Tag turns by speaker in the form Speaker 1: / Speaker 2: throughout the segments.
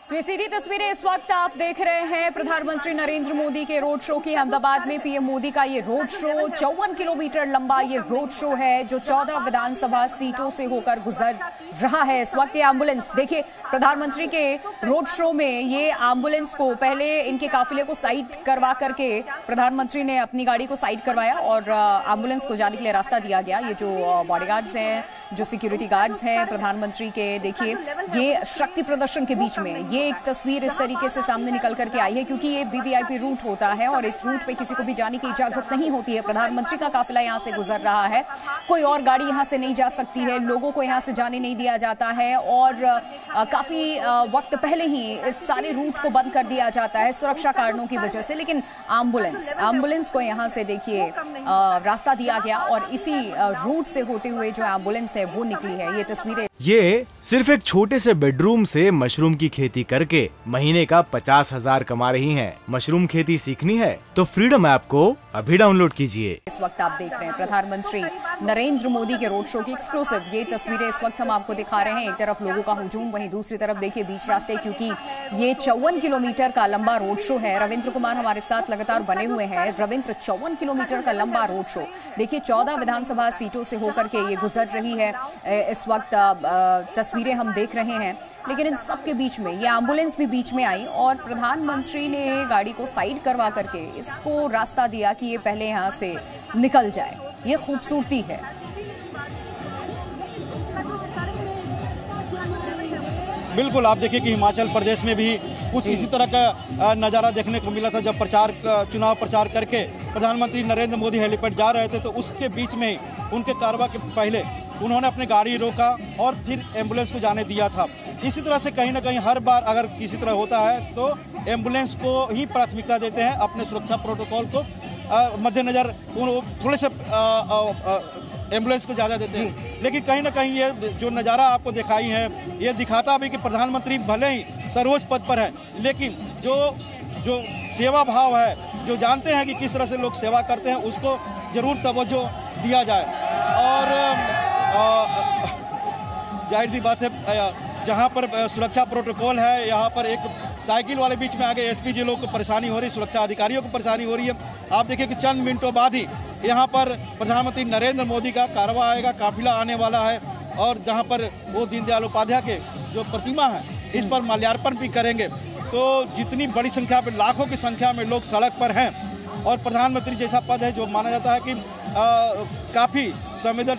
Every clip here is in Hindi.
Speaker 1: तो ये सीधी तस्वीरें इस वक्त आप देख रहे हैं प्रधानमंत्री नरेंद्र मोदी के रोड शो की। अहमदाबाद में पीएम मोदी का ये रोड शो 54 किलोमीटर लंबा ये रोड शो है जो 14 विधानसभा सीटों से होकर गुजर रहा है। इस वक्त ये एम्बुलेंस देखिए, प्रधानमंत्री के रोड शो में ये एम्बुलेंस को पहले इनके काफिले को साइड करवा करके प्रधानमंत्री ने अपनी गाड़ी को साइड करवाया और एम्बुलेंस को जाने के लिए रास्ता दिया गया। ये जो बॉडीगार्ड्स हैं, जो सिक्योरिटी गार्ड्स हैं प्रधानमंत्री के, देखिए ये शक्ति प्रदर्शन के बीच में ये एक तस्वीर इस तरीके से सामने निकल करके आई है क्योंकि ये वीवीआईपी रूट होता है और इस रूट पे किसी को भी जाने की इजाजत नहीं होती है। प्रधानमंत्री का काफिला यहाँ से गुजर रहा है, कोई और गाड़ी यहाँ से नहीं जा सकती है, लोगों को यहाँ से जाने नहीं दिया जाता है और काफी वक्त पहले ही इस सारे रूट को बंद कर दिया जाता है सुरक्षा कारणों की वजह से। लेकिन एम्बुलेंस को यहाँ से देखिए रास्ता दिया गया और इसी रूट से होते हुए जो एम्बुलेंस है वो निकली है। ये तस्वीरें,
Speaker 2: ये सिर्फ एक छोटे से बेडरूम से मशरूम की खेती करके महीने का 50,000 कमा रही हैं। मशरूम खेती सीखनी है तो फ्रीडम ऐप को अभी डाउनलोड कीजिए।
Speaker 1: इस वक्त आप देख रहे हैं प्रधानमंत्री नरेंद्र मोदी के रोड शो की एक्सक्लूसिव ये तस्वीरें इस वक्त हम आपको दिखा रहे हैं। एक तरफ लोगों का हुजूम, वहीं दूसरी तरफ देखिए बीच रास्ते, क्योंकि ये 54 किलोमीटर का लंबा रोड शो है। रविंद्र कुमार हमारे साथ लगातार बने हुए हैं। रविंद्र, 54 किलोमीटर का लंबा रोड शो देखिए 14 विधानसभा सीटों से होकर के ये गुजर रही है। इस वक्त तस्वीरें हम देख रहे हैं, लेकिन इन सब के बीच में ये एम्बुलेंस भी बीच में आई और प्रधानमंत्री ने गाड़ी को साइड करवा करके इसको रास्ता दिया कि ये पहले यहाँ से निकल जाए। ये खूबसूरती है।
Speaker 3: बिल्कुल, आप देखिए कि हिमाचल प्रदेश में भी कुछ इसी तरह का नज़ारा देखने को मिला था जब चुनाव प्रचार करके प्रधानमंत्री नरेंद्र मोदी हेलीपैड जा रहे थे, तो उसके बीच में ही उनके कारवा के पहले उन्होंने अपनी गाड़ी रोका और फिर एम्बुलेंस को जाने दिया था। इसी तरह से कहीं ना कहीं हर बार अगर किसी तरह होता है तो एम्बुलेंस को ही प्राथमिकता देते हैं, अपने सुरक्षा प्रोटोकॉल को मद्देनजर थोड़े से एम्बुलेंस को ज़्यादा देते हैं। लेकिन कहीं ना कहीं ये जो नज़ारा आपको दिखाई है ये दिखाता भी कि प्रधानमंत्री भले ही सर्वोच्च पद पर है, लेकिन जो सेवा भाव है, जो जानते हैं कि किस तरह से लोग सेवा करते हैं, उसको ज़रूर तवज्जो दिया जाए। और जाहिर सी बात है, जहाँ पर सुरक्षा प्रोटोकॉल है यहाँ पर एक साइकिल वाले बीच में आगे एसपी जी लोग को परेशानी हो रही, सुरक्षा अधिकारियों को परेशानी हो रही है। आप देखिए कि चंद मिनटों बाद ही यहाँ पर प्रधानमंत्री नरेंद्र मोदी का कारवा आएगा, काफिला आने वाला है और जहाँ पर वो दीनदयाल उपाध्याय के जो प्रतिमा है इस पर माल्यार्पण भी करेंगे। तो जितनी बड़ी संख्या में, लाखों की संख्या में लोग सड़क पर हैं और प्रधानमंत्री जैसा पद है जो माना जाता है कि काफ़ी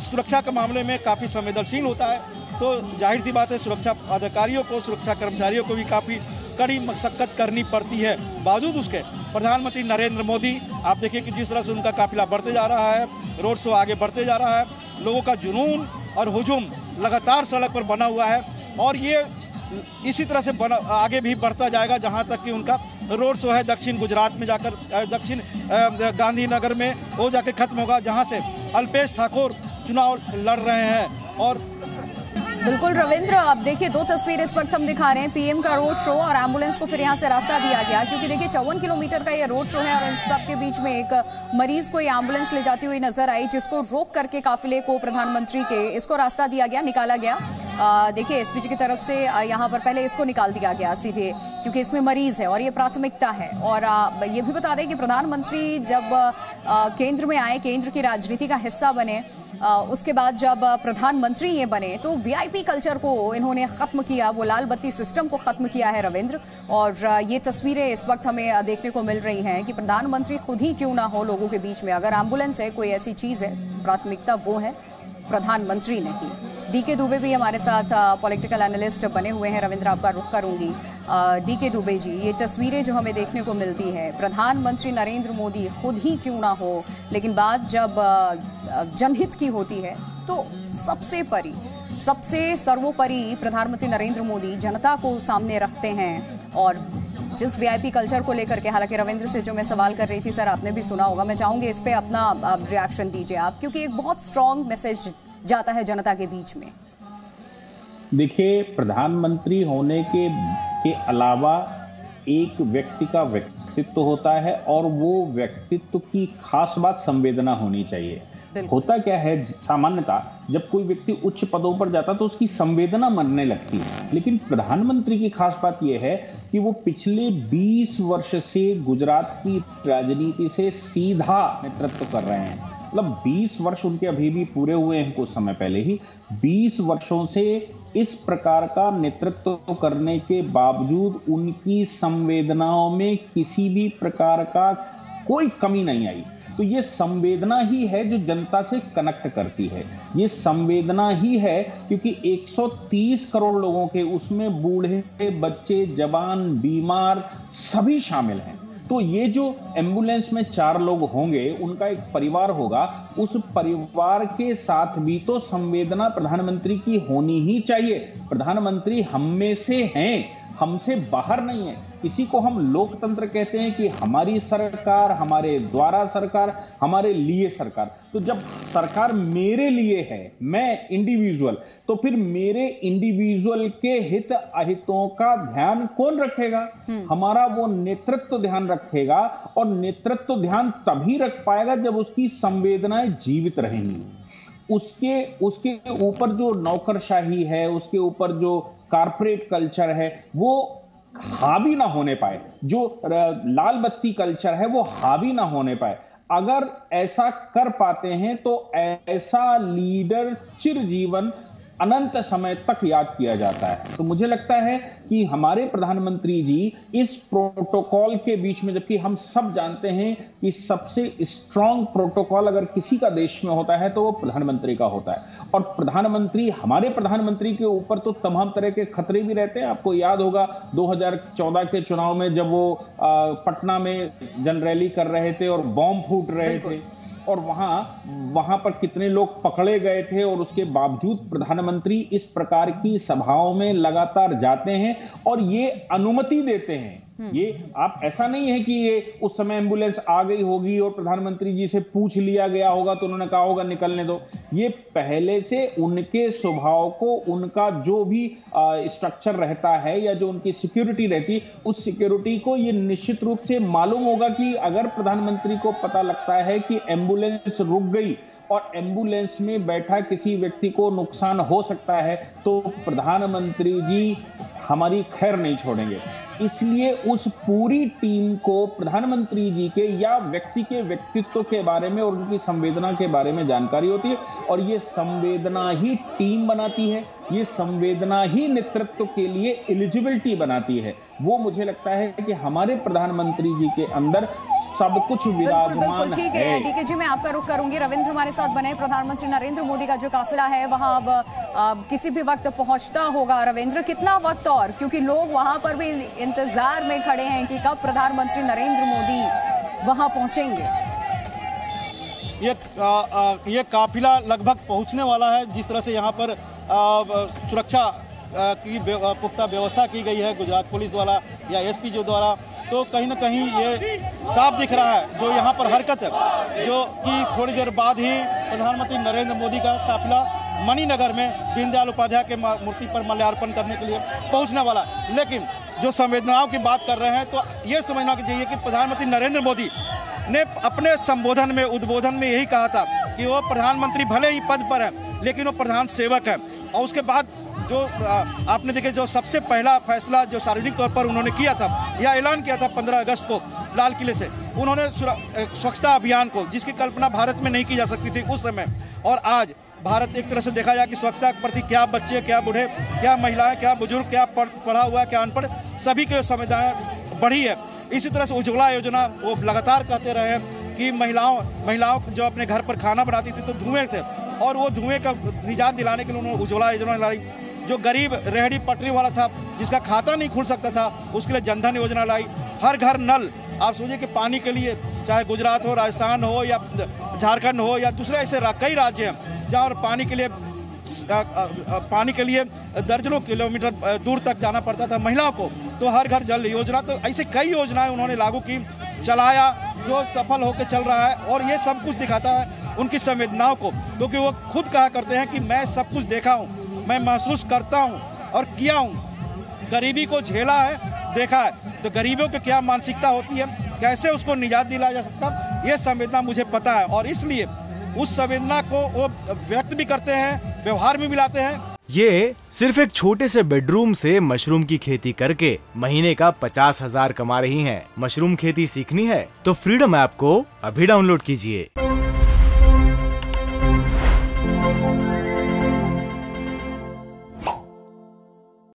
Speaker 3: सुरक्षा के मामले में काफ़ी संवेदनशील होता है, तो जाहिर सी बात है सुरक्षा अधिकारियों को, सुरक्षा कर्मचारियों को भी काफ़ी कड़ी मशक्कत करनी पड़ती है। बावजूद उसके प्रधानमंत्री नरेंद्र मोदी, आप देखिए कि जिस तरह से उनका काफिला बढ़ते जा रहा है, रोड शो आगे बढ़ते जा रहा है, लोगों का जुनून और हुजूम लगातार सड़क पर बना हुआ है और ये इसी तरह से आगे भी बढ़ता जाएगा जहां तक कि उनका रोड शो है दक्षिण गुजरात में जाकर, दक्षिण गांधीनगर में वो जाकर खत्म होगा, जहां से अल्पेश ठाकुर चुनाव लड़ रहे हैं। और
Speaker 1: बिल्कुल रविंद्र, अब देखिए दो तस्वीर इस वक्त हम दिखा रहे हैं, पीएम का रोड शो और एम्बुलेंस को फिर यहाँ से रास्ता दिया गया क्योंकि देखिए 54 किलोमीटर का ये रोड शो है और इन सब के बीच में एक मरीज को ये एम्बुलेंस ले जाती हुई नजर आई जिसको रोक करके काफिले को प्रधानमंत्री के इसको रास्ता दिया गया, निकाला गया। देखिए एसपी जी की तरफ से यहाँ पर पहले इसको निकाल दिया गया सीधे क्योंकि इसमें मरीज है और ये प्राथमिकता है। और ये भी बता दें कि प्रधानमंत्री जब केंद्र में आए, केंद्र की राजनीति का हिस्सा बने, उसके बाद जब प्रधानमंत्री ये बने तो वीआईपी कल्चर को इन्होंने खत्म किया, वो लाल बत्ती सिस्टम को खत्म किया है रविंद्र। और ये तस्वीरें इस वक्त हमें देखने को मिल रही हैं कि प्रधानमंत्री खुद ही क्यों ना हो लोगों के बीच में, अगर एम्बुलेंस है, कोई ऐसी चीज है, प्राथमिकता वो है, प्रधानमंत्री नहीं। डीके दुबे भी हमारे साथ पॉलिटिकल एनालिस्ट बने हुए हैं। रविंद्र, आपका रुख करूंगी। डीके दुबे जी, ये तस्वीरें जो हमें देखने को मिलती है, प्रधानमंत्री नरेंद्र मोदी खुद ही क्यों ना हो, लेकिन बात जब जनहित की होती है तो सबसे सर्वोपरि प्रधानमंत्री नरेंद्र मोदी जनता को सामने रखते हैं। और जिस वीआईपी कल्चर को लेकर के, हालांकि रविंद्र से जो मैं सवाल कर रही थी सर आपने भी सुना होगा, मैं चाहूंगी इस पे अपना रिएक्शन दीजिए आप, क्योंकि एक बहुत स्ट्रॉन्ग मैसेज जाता है जनता के बीच में।
Speaker 4: देखिए, प्रधानमंत्री होने के अलावा एक व्यक्ति का व्यक्तित्व होता है और वो व्यक्तित्व की खास बात संवेदना होनी चाहिए। होता क्या है, सामान्यतः जब कोई व्यक्ति उच्च पदों पर जाता है तो उसकी संवेदना मरने लगती है, लेकिन प्रधानमंत्री की खास बात यह है कि वो पिछले 20 वर्ष से गुजरात की राजनीति से सीधा नेतृत्व कर रहे हैं। मतलब 20 वर्ष उनके अभी भी पूरे हुए हैं कुछ समय पहले ही। 20 वर्षों से इस प्रकार का नेतृत्व करने के बावजूद उनकी संवेदनाओं में किसी भी प्रकार का कोई कमी नहीं आई। तो ये संवेदना ही है जो जनता से कनेक्ट करती है, ये संवेदना ही है, क्योंकि 130 करोड़ लोगों के उसमें बूढ़े, बच्चे, जवान, बीमार सभी शामिल हैं। तो ये जो एम्बुलेंस में 4 लोग होंगे, उनका एक परिवार होगा, उस परिवार के साथ भी तो संवेदना प्रधानमंत्री की होनी ही चाहिए। प्रधानमंत्री हम में से हैं, हमसे बाहर नहीं है। इसी को हम लोकतंत्र कहते हैं कि हमारी सरकार, हमारे द्वारा सरकार, हमारे लिए सरकार। तो जब सरकार मेरे लिए है, मैं इंडिविजुअल, तो फिर मेरे इंडिविजुअल के हित अहितों का ध्यान कौन रखेगा? हमारा वो नेतृत्व ध्यान रखेगा, और नेतृत्व ध्यान तभी रख पाएगा जब उसकी संवेदनाएं जीवित रहेंगी। उसके ऊपर जो नौकरशाही है, उसके ऊपर जो कॉर्पोरेट कल्चर है, वो हावी ना होने पाए, जो लाल बत्ती कल्चर है वो हावी ना होने पाए। अगर ऐसा कर पाते हैं तो ऐसा लीडर चिरजीवन अनंत समय तक याद किया जाता है। तो मुझे लगता है कि हमारे प्रधानमंत्री जी इस प्रोटोकॉल के बीच में, जबकि हम सब जानते हैं कि सबसे स्ट्रांग प्रोटोकॉल अगर किसी का देश में होता है तो वो प्रधानमंत्री का होता है। और प्रधानमंत्री, हमारे प्रधानमंत्री के ऊपर तो तमाम तरह के खतरे भी रहते हैं। आपको याद होगा 2014 के चुनाव में जब वो पटना में जन रैली कर रहे थे और बॉम्ब फूट रहे थे, और वहां पर कितने लोग पकड़े गए थे, और उसके बावजूद प्रधानमंत्री इस प्रकार की सभाओं में लगातार जाते हैं और ये अनुमति देते हैं। ये आप, ऐसा नहीं है कि ये उस समय एम्बुलेंस आ गई होगी और प्रधानमंत्री जी से पूछ लिया गया होगा तो उन्होंने कहा होगा निकलने दो। ये पहले से उनके स्वभाव को, उनका जो भी स्ट्रक्चर रहता है या जो उनकी सिक्योरिटी रहती, उस सिक्योरिटी को ये निश्चित रूप से मालूम होगा कि अगर प्रधानमंत्री को पता लगता है कि एम्बुलेंस रुक गई और एम्बुलेंस में बैठा किसी व्यक्ति को नुकसान हो सकता है, तो प्रधानमंत्री जी हमारी खैर नहीं छोड़ेंगे। इसलिए उस पूरी टीम को प्रधानमंत्री जी के या व्यक्ति के व्यक्तित्व के बारे में और उनकी संवेदना के बारे में जानकारी होती है, और ये संवेदना ही टीम बनाती है, ये संवेदना ही नेतृत्व के लिए एलिजिबिलिटी बनाती है। वो मुझे लगता है कि हमारे प्रधानमंत्री जी के अंदर सब कुछ विराजमान है।
Speaker 1: ठीक है डीके जी, मैं आपका रुख करूंगी। रविंद्र हमारे साथ बने। प्रधानमंत्री नरेंद्र मोदी का जो काफिला है वहां अब किसी भी वक्त पहुंचता होगा। रविंद्र, कितना वक्त और, क्योंकि लोग वहां पर भी इंतजार में खड़े हैं कि कब प्रधानमंत्री नरेंद्र मोदी वहां पहुंचेंगे।
Speaker 3: ये काफिला लगभग पहुंचने वाला है। जिस तरह से यहाँ पर सुरक्षा की पुख्ता व्यवस्था की गई है गुजरात पुलिस द्वारा या एसपी जो द्वारा, तो कहीं ना कहीं ये साफ दिख रहा है जो यहाँ पर हरकत है, जो कि थोड़ी देर बाद ही प्रधानमंत्री नरेंद्र मोदी का काफिला मणिनगर में दीनदयाल उपाध्याय के मूर्ति पर माल्यार्पण करने के लिए पहुँचने वाला है। लेकिन जो संवेदनाओं की बात कर रहे हैं, तो ये समझना चाहिए कि प्रधानमंत्री नरेंद्र मोदी ने अपने संबोधन में, उद्बोधन में यही कहा था कि वो प्रधानमंत्री भले ही पद पर है लेकिन वो प्रधान सेवक है। और उसके बाद जो आपने देखे, जो सबसे पहला फैसला जो सार्वजनिक तौर पर उन्होंने किया था या ऐलान किया था 15 अगस्त को लाल किले से, उन्होंने स्वच्छता अभियान को, जिसकी कल्पना भारत में नहीं की जा सकती थी उस समय, और आज भारत एक तरह से देखा जाए कि स्वच्छता के प्रति क्या बच्चे, क्या बूढ़े, क्या महिलाएं, क्या बुजुर्ग, क्या पढ़ा हुआ, क्या अनपढ़, सभी की संवेदनाएं बढ़ी है। इसी तरह से उज्ज्वला योजना, वो लगातार कहते रहे हैं कि महिलाओं जो अपने घर पर खाना बनाती थी तो धुएं से, और वो धुएं का निजात दिलाने के लिए उन्होंने उज्ज्वला योजना लाई। जो गरीब रेहड़ी पटरी वाला था, जिसका खाता नहीं खुल सकता था, उसके लिए जनधन योजना लाई। हर घर नल, आप सोचिए कि पानी के लिए, चाहे गुजरात हो, राजस्थान हो या झारखंड हो या दूसरे ऐसे कई राज्य हैं जहाँ पानी के लिए दर्जनों किलोमीटर दूर तक जाना पड़ता था महिलाओं को, तो हर घर जल योजना, तो ऐसे कई योजनाएं उन्होंने लागू की, चलाया, जो सफल होकर चल रहा है। और ये सब कुछ दिखाता है उनकी संवेदनाओं को, क्योंकि वो खुद कहा करते हैं कि मैं सब कुछ देखा हूँ, मैं महसूस करता हूँ और किया हूँ, गरीबी को झेला है, देखा है, तो गरीबों की क्या मानसिकता होती है, कैसे उसको निजात दिलाया जा सकता, ये संवेदना मुझे पता है। और इसलिए उस संवेदना को वो व्यक्त भी करते हैं, व्यवहार में मिलाते हैं।
Speaker 2: ये सिर्फ एक छोटे से बेडरूम से मशरूम की खेती करके महीने का 50,000 कमा रही हैं। मशरूम खेती सीखनी है तो फ्रीडम ऐप को अभी डाउनलोड कीजिए।